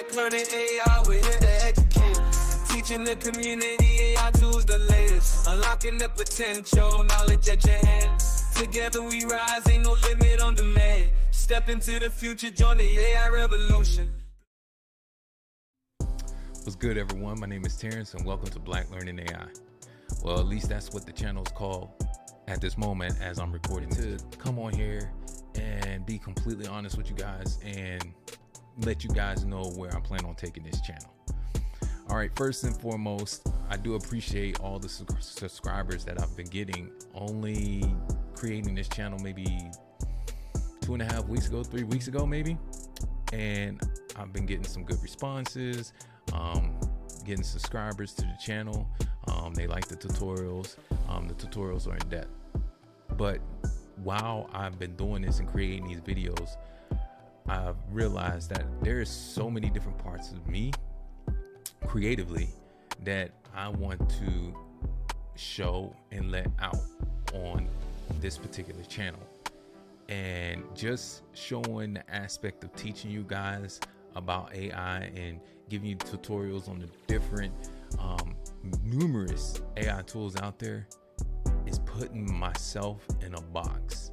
Black learning AI, we're here to educate. Teaching the community AI tools the latest. Unlocking the potential, knowledge at your hand. Together we rise, ain't no limit on demand. Step into the future, join the AI revolution. What's good, everyone? My name is Terrence and welcome to Black Learning AI. Well, at least that's what the channel is called at this moment as I'm recording, to come on here and be completely honest with you guys and let you guys know where I'm planning on taking this channel. All right, first and foremost, I do appreciate all the subscribers that I've been getting. Only creating this channel maybe 2.5 weeks ago, 3 weeks ago maybe, and I've been getting some good responses, getting subscribers to the channel. They like the tutorials. The tutorials are in depth. But while I've been doing this and creating these videos, I've realized that there is so many different parts of me creatively that I want to show and let out on this particular channel. And just showing the aspect of teaching you guys about AI and giving you tutorials on the different numerous AI tools out there is putting myself in a box,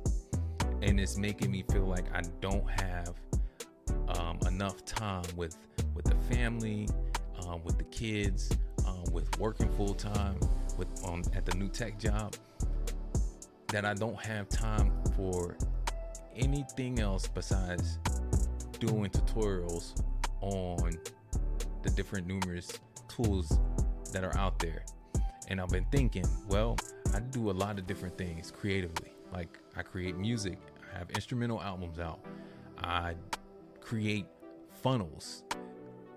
and it's making me feel like I don't have enough time with the family, with the kids, with working full time, with at the new tech job, that I don't have time for anything else besides doing tutorials on the different numerous tools that are out there. And I've been thinking, well, I do a lot of different things creatively. Like, I create music, I have instrumental albums out, I create funnels.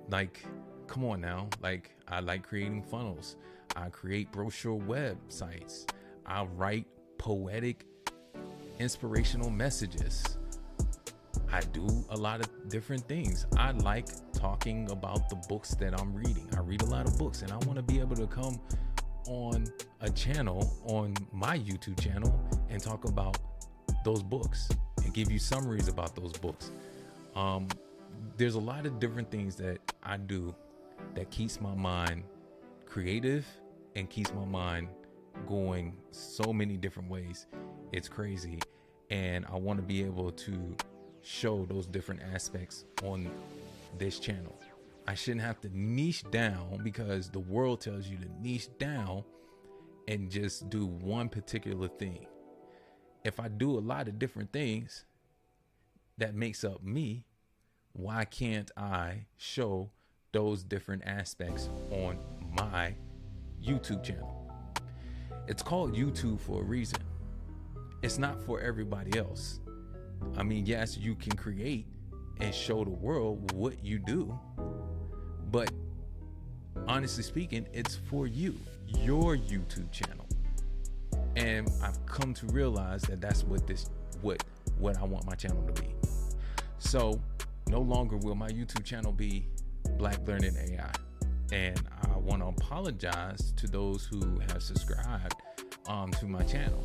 Like, come on now, like, I like creating funnels. I create brochure websites. I write poetic, inspirational messages. I do a lot of different things. I like talking about the books that I'm reading. I read a lot of books, and I want to be able to come on a channel, on my YouTube channel, and talk about those books and give you summaries about those books. There's a lot of different things that I do that keeps my mind creative and keeps my mind going so many different ways. It's crazy. And I want to be able to show those different aspects on this channel. I shouldn't have to niche down, because the world tells you to niche down and just do one particular thing. If I do a lot of different things that makes up me, why can't I show those different aspects on my YouTube channel? It's called YouTube for a reason. It's not for everybody else. I mean, yes, you can create and show the world what you do, but honestly speaking, it's for you, your YouTube channel. And I've come to realize that that's what I want my channel to be. So no longer will my YouTube channel be Black Learning AI. And I want to apologize to those who have subscribed to my channel.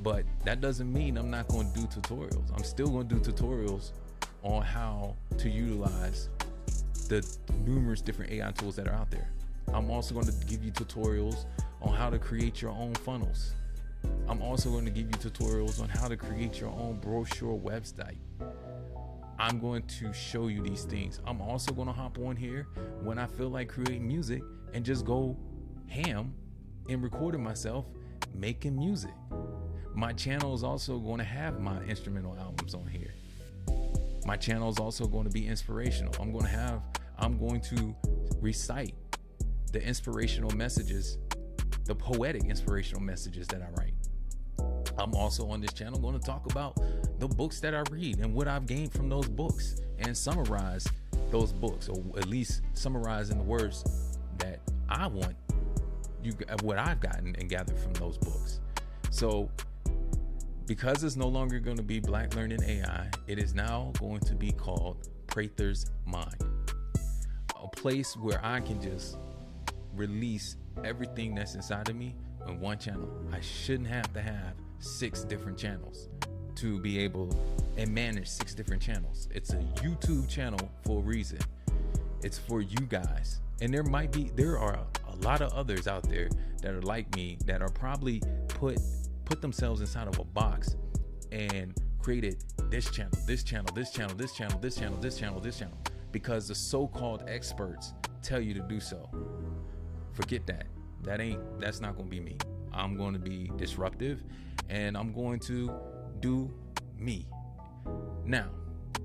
But that doesn't mean I'm not going to do tutorials. I'm still going to do tutorials on how to utilize the numerous different AI tools that are out there. I'm also going to give you tutorials on how to create your own funnels. I'm also going to give you tutorials on how to create your own brochure website. I'm going to show you these things. I'm also going to hop on here when I feel like creating music and just go ham and recording myself making music. My channel is also going to have my instrumental albums on here. My channel is also going to be inspirational. I'm going to recite the inspirational messages, the poetic inspirational messages that I write. I'm also on this channel going to talk about the books that I read and what I've gained from those books, and summarize those books, or at least summarize in the words that I want you, what I've gotten and gathered from those books. So because it's no longer going to be Black Learning AI, it is now going to be called PrathersMind, a place where I can just release everything that's inside of me on one channel. I shouldn't have to have 6 different channels to be able and manage 6 different channels. It's a YouTube channel for a reason. It's for you guys. And there are a lot of others out there that are like me, that are probably put themselves inside of a box and created this channel, this channel, this channel, this channel, this channel, this channel, this channel, because the so-called experts tell you to do so. Forget that. That's not going to be me. I'm going to be disruptive, and I'm going to do me. Now,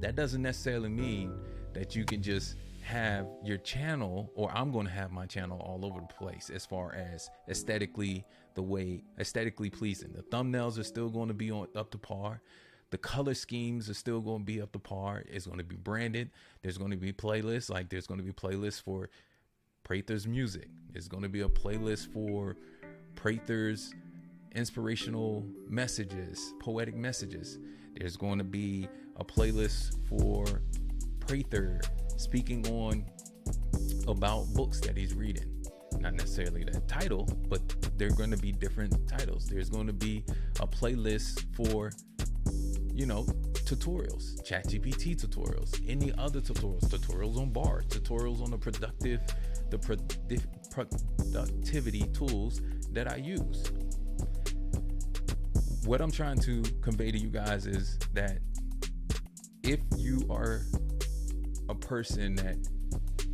that doesn't necessarily mean that you can just have your channel, or I'm going to have my channel all over the place as far as aesthetically pleasing. The thumbnails are still going to be up to par. The color schemes are still going to be up to par. It's going to be branded. There's going to be playlists. Like there's going to be playlists for Prather's music. There's going to be a playlist for Prather's inspirational messages, poetic messages. There's going to be a playlist for Prather speaking on about books that he's reading. Not necessarily that title, but they're going to be different titles. There's going to be a playlist for, tutorials, ChatGPT tutorials, any other tutorials on bar, tutorials on the productivity tools that I use. What I'm trying to convey to you guys is that if you are a person that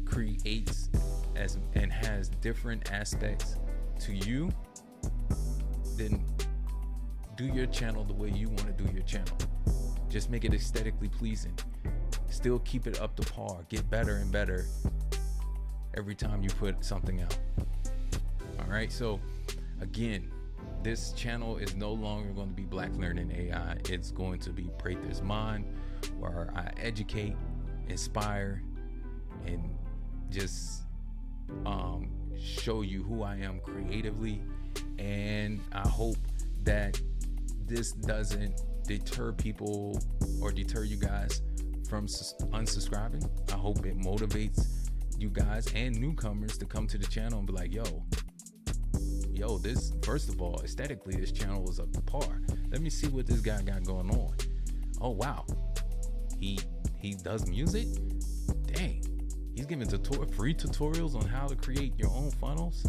creates and has different aspects to you, then do your channel the way you want to do your channel. Just make it aesthetically pleasing. Still keep it up to par. Get better and better every time you put something out. All right. So again, this channel is no longer going to be Black Learning AI. It's going to be PrathersMind, where I educate, inspire, and just show you who I am creatively. And I hope that this doesn't deter people or deter you guys from unsubscribing. I hope it motivates you guys and newcomers to come to the channel and be like, yo, this, first of all, aesthetically, this channel is up to par. Let me see what this guy got going on. Oh wow, he does music. Dang, he's giving free tutorials on how to create your own funnels.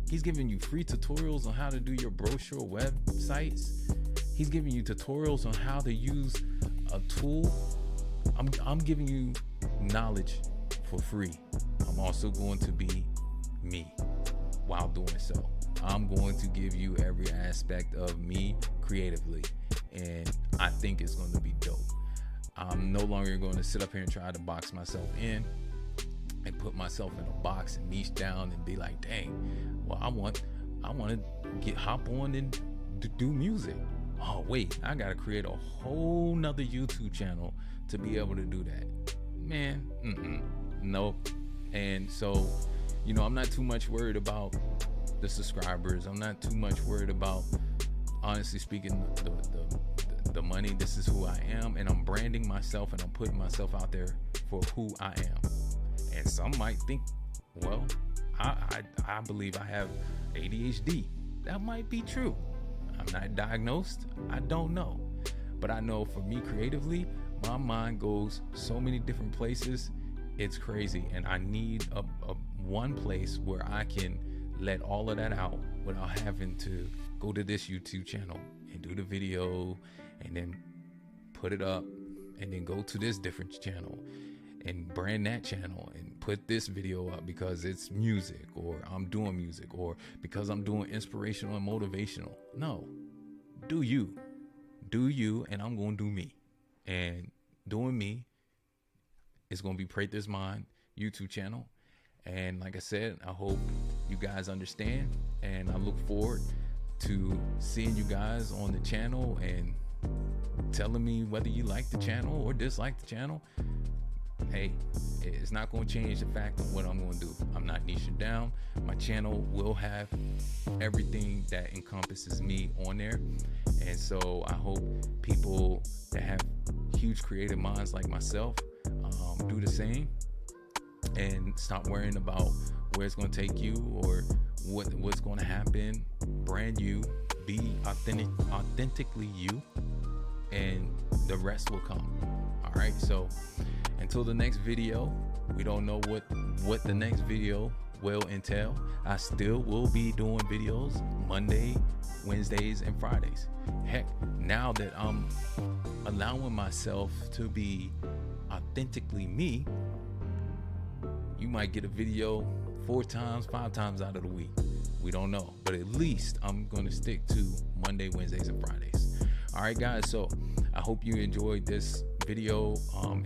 He's giving you free tutorials on how to do your brochure websites. He's giving you tutorials on how to use a tool. I'm giving you knowledge for free. I'm also going to be me while doing so. I'm going to give you every aspect of me creatively, and I think it's going to be dope. I'm no longer going to sit up here and try to box myself in and put myself in a box and niche down and be like, dang, well, I want to hop on and do music. Oh wait, I gotta create a whole nother YouTube channel to be able to do that. Man, nope. And so, I'm not too much worried about the subscribers. I'm not too much worried about, honestly speaking, the money. This is who I am, and I'm branding myself, and I'm putting myself out there for who I am. And some might think, well, I believe I have ADHD. That might be true. I'm not diagnosed. I don't know. But I know for me creatively, my mind goes so many different places. It's crazy. And I need a one place where I can let all of that out without having to go to this YouTube channel and do the video and then put it up and then go to this different channel and brand that channel and put this video up because it's music, or I'm doing music, or because I'm doing inspirational and motivational. No, do you, and I'm going to do me. And doing me is going to be PrathersMind YouTube channel. And like I said, I hope you guys understand, and I look forward to seeing you guys on the channel and telling me whether you like the channel or dislike the channel. Hey, it's not going to change the fact of what I'm going to do. I'm not niching down. My channel will have everything that encompasses me on there. And so I hope people that have huge creative minds like myself do the same and stop worrying about where it's going to take you or what's going to happen. Brand you, be authentically you, and the rest will come. All right, so until the next video, We don't know what the next video will entail. I still will be doing videos Monday, Wednesdays, and Fridays. Heck, now that I'm allowing myself to be authentically me, you might get a video 4 times, 5 times out of the week. We don't know, but at least I'm going to stick to Monday, Wednesdays, and Fridays. All right, guys. So I hope you enjoyed this video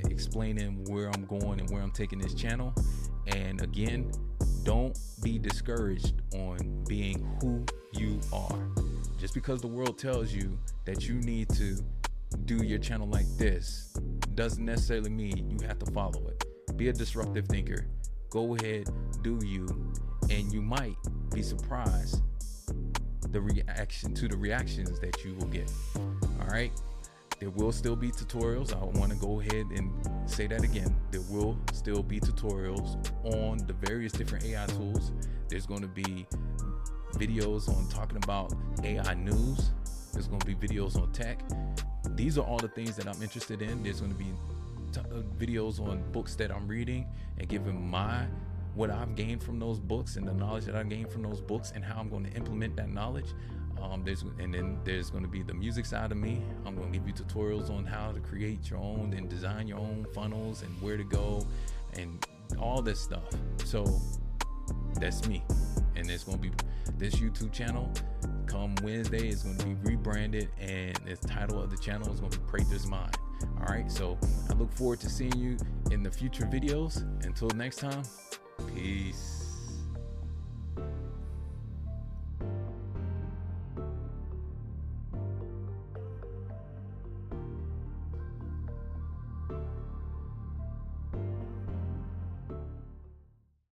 explaining where I'm going and where I'm taking this channel. And again, don't be discouraged on being who you are. Just because the world tells you that you need to do your channel like this doesn't necessarily mean you have to follow it. Be a disruptive thinker. Go ahead, do you, and you might be surprised the reactions that you will get. All right. There will still be tutorials. I want to go ahead and say that again. There will still be tutorials on the various different AI tools. There's going to be videos on talking about AI news. There's going to be videos on tech. These are all the things that I'm interested in. There's going to be videos on books that I'm reading and giving what I've gained from those books and the knowledge that I gained from those books and how I'm going to implement that knowledge. Then there's going to be the music side of me. I'm going to give you tutorials on how to create your own and design your own funnels and where to go and all this stuff. So that's me. And it's going to be this YouTube channel. Come Wednesday, it's going to be rebranded, and the title of the channel is going to be PrathersMind. All right. So I look forward to seeing you in the future videos. Until next time, peace.